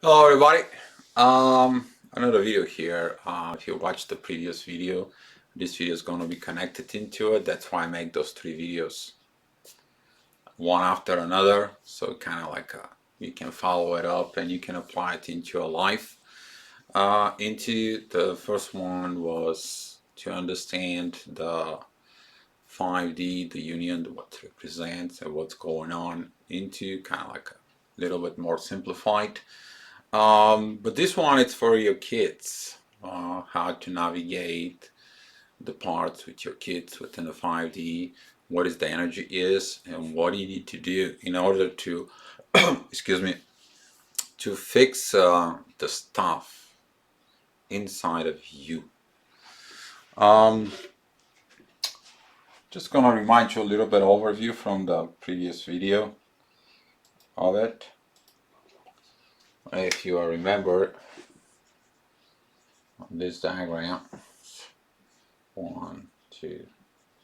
Hello everybody. Another video here. If you watched the previous video, this video is going to be connected into it. That's why I make those three videos, one after another. So kind of like you can follow it up and you can apply it into your life. Into the first one was to understand the 5D, the union, what it represents and what's going on, into kind of like a little bit more simplified. But this one it's for your kids, how to navigate the parts with your kids within the 5D, what is the energy is, and what do you need to do in order to, excuse me, to fix the stuff inside of you. Um, just gonna remind you a little bit overview from the previous video of it. If you remember this diagram, 1, 2,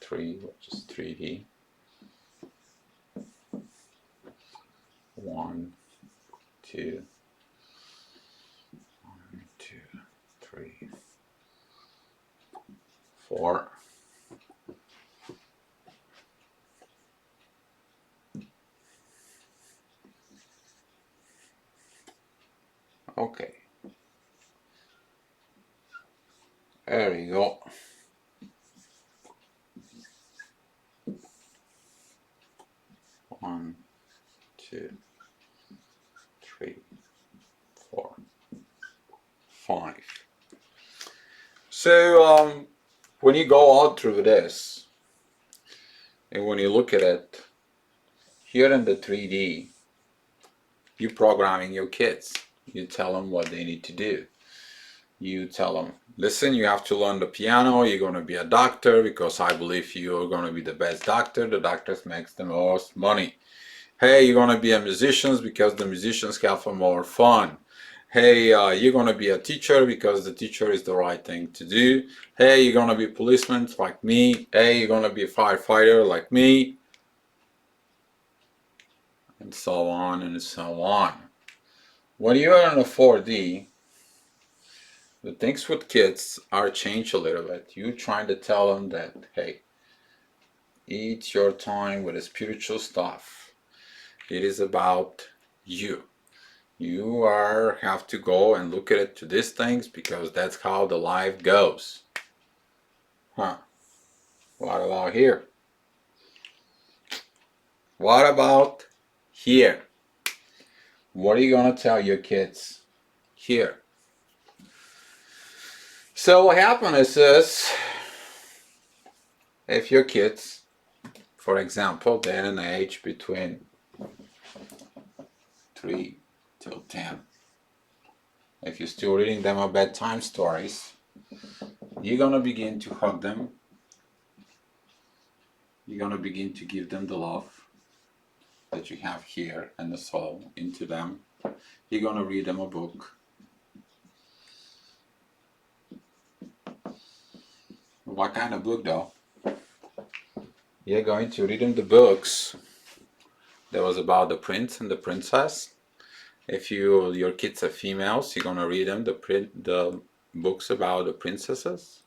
3, which is 3D. 1, 2, 1, 2, 3, 4. Okay, there we go. One, 2, 3, 4, 5. So when you go out through this, and when you look at it here in the 3D, you're programming your kids. You tell them what they need to do. You tell them, listen, you have to learn the piano, you're going to be a doctor because I believe you're going to be the best doctor. The doctors makes the most money. Hey, you're going to be a musician because the musicians have more fun. Hey, you're going to be a teacher because the teacher is the right thing to do. Hey, you're going to be a policeman like me. Hey, you're going to be a firefighter like me. And so on and so on. When you're in a 4D, the things with kids are changed a little bit. You trying to tell them that, hey, eat your time with the spiritual stuff. It is about you. You have to go and look at it to these things because that's how the life goes. Huh. What about here? What about here? What are you going to tell your kids here? So what happens is, if your kids, for example, they're in an age between 3 till 10, if you're still reading them a bedtime stories, you're going to begin to hug them. You're going to begin to give them the love that you have here and the soul into them. You're going to read them a book. What kind of book though? You're going to read them the books that was about the prince and the princess. If your kids are females, you're going to read them the books about the princesses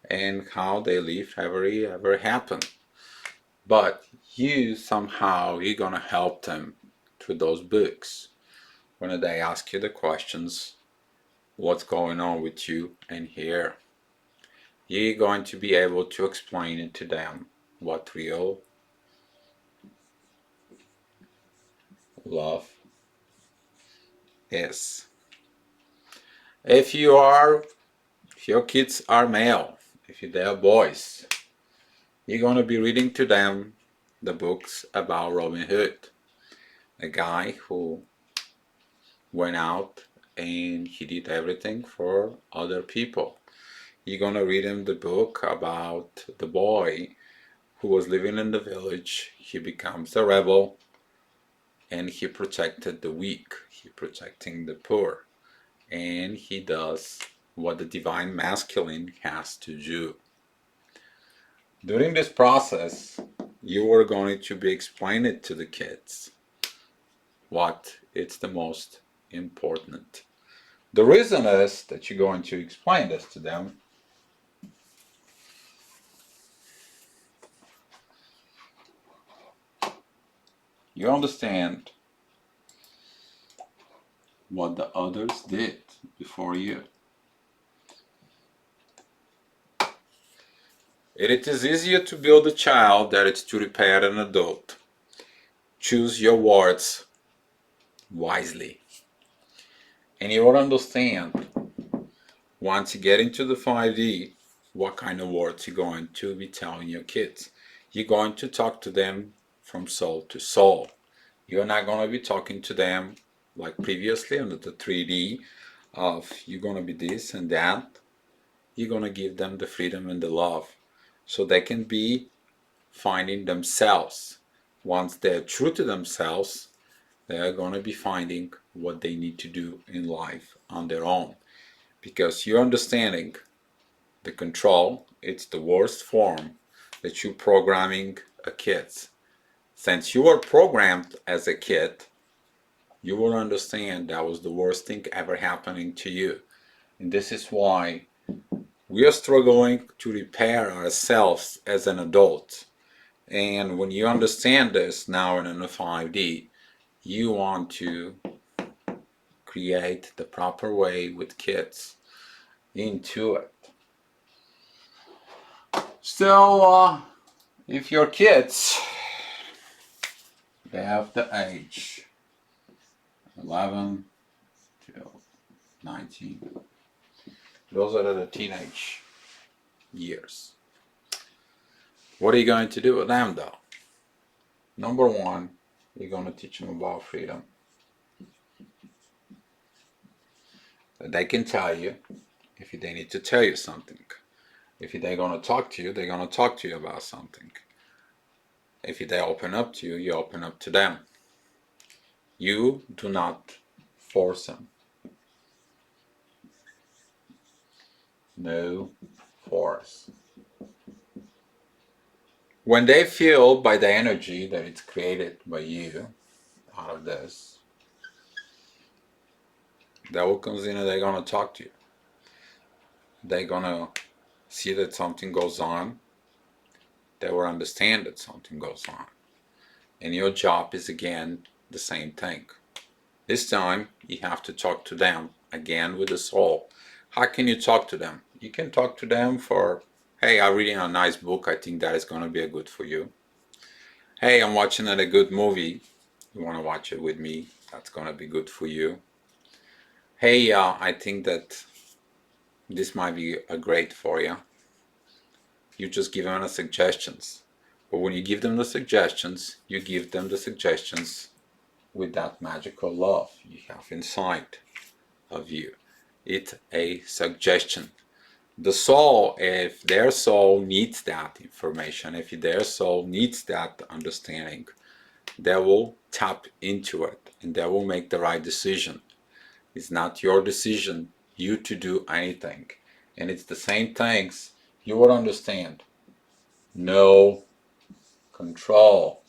and how they lived ever happened. But you're going to help them through those books. When they ask you the questions, what's going on with you and here, you're going to be able to explain it to them what real love is. If your kids are male, if they are boys, you're going to be reading to them the books about Robin Hood, a guy who went out and he did everything for other people. You're going to read him the book about the boy who was living in the village. He becomes a rebel and he protected the weak. He protecting the poor. And he does what the divine masculine has to do. During this process, you are going to be explaining to the kids what it's the most important. The reason is that you're going to explain this to them. You understand what the others did before you. It is easier to build a child than it is to repair an adult. Choose your words wisely. And you will understand once you get into the 5D what kind of words you're going to be telling your kids. You're going to talk to them from soul to soul. You're not going to be talking to them like previously under the 3D of you're going to be this and that. You're going to give them the freedom and the love so they can be finding themselves. Once they're true to themselves, they're going to be finding what they need to do in life on their own. Because you're understanding the control, it's the worst form that you're programming a kid. Since you were programmed as a kid, you will understand that was the worst thing ever happening to you. And this is why we are struggling to repair ourselves as an adult. And when you understand this now in a 5D, you want to create the proper way with kids into it. So, if your kids, they have the age 11 to 19, those are the teenage years. What are you going to do with them though? Number one, you're going to teach them about freedom. They can tell you if they need to tell you something. If they're going to talk to you, they're going to talk to you about something. If they open up to you, you open up to them. You do not force them. No force. When they feel by the energy that it's created by you out of this, that will comes in and they're going to talk to you. They're going to see that something goes on. They will understand that something goes on. And your job is again the same thing. This time you have to talk to them again with the soul. How can you talk to them? You can talk to them for, hey, I'm reading a nice book. I think that is going to be a good for you. Hey, I'm watching a good movie. You want to watch it with me? That's going to be good for you. Hey, I think that this might be a great for you. You just give them the suggestions. But when you give them the suggestions, you give them the suggestions with that magical love you have inside of you. It's a suggestion. The soul, if their soul needs that information, if their soul needs that understanding, they will tap into it and they will make the right decision. It's not your decision, you to do anything. And it's the same things you will understand. No control.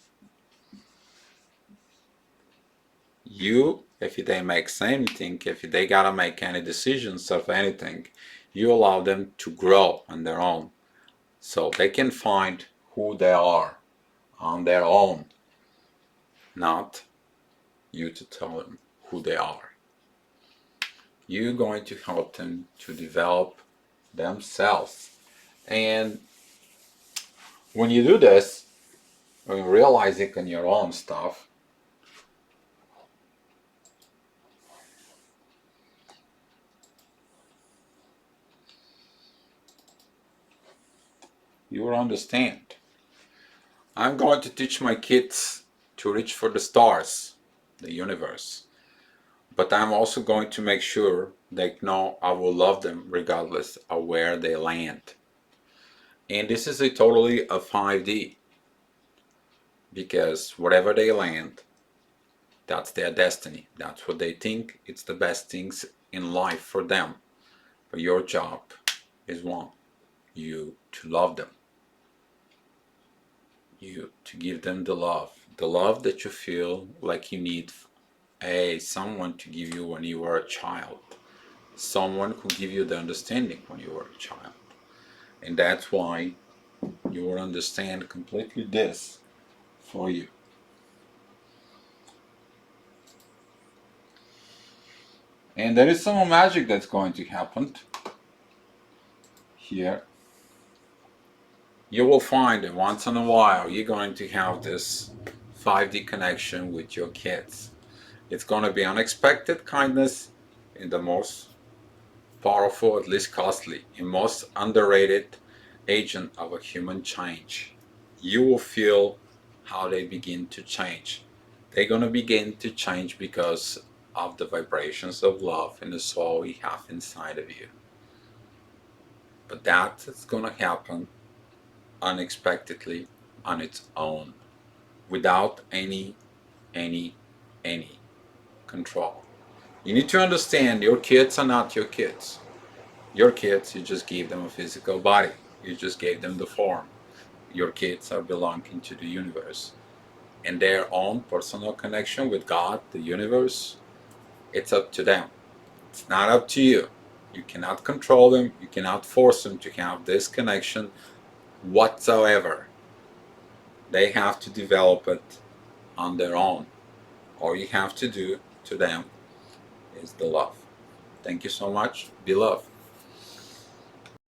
You, if they make anything, if they gotta make any decisions of anything, you allow them to grow on their own. So they can find who they are on their own. Not you to tell them who they are. You're going to help them to develop themselves. And when you do this, when you realize it in your own stuff, you will understand. I'm going to teach my kids to reach for the stars, the universe. But I'm also going to make sure they know I will love them regardless of where they land. And this is a totally a 5D. Because wherever they land, that's their destiny. That's what they think it's the best things in life for them. But your job is one, you to love them. You to give them the love that you feel like you need someone to give you when you were a child, someone who give you the understanding when you were a child. And that's why you will understand completely this for you. And there is some magic that's going to happen here. You will find that once in a while you're going to have this 5D connection with your kids. It's going to be unexpected kindness in the most powerful, at least costly, and most underrated agent of a human change. You will feel how they begin to change. They're going to begin to change because of the vibrations of love and the soul you have inside of you. But that's going to happen unexpectedly on its own, without any control. You need to understand your kids are not your kids. Your kids, you just gave them a physical body. You just gave them the form. Your kids are belonging to the universe. And their own personal connection with God, the universe, it's up to them. It's not up to you. You cannot control them. You cannot force them to have this connection whatsoever. They have to develop it on their own. All you have to do to them is the love. Thank you so much. Be loved.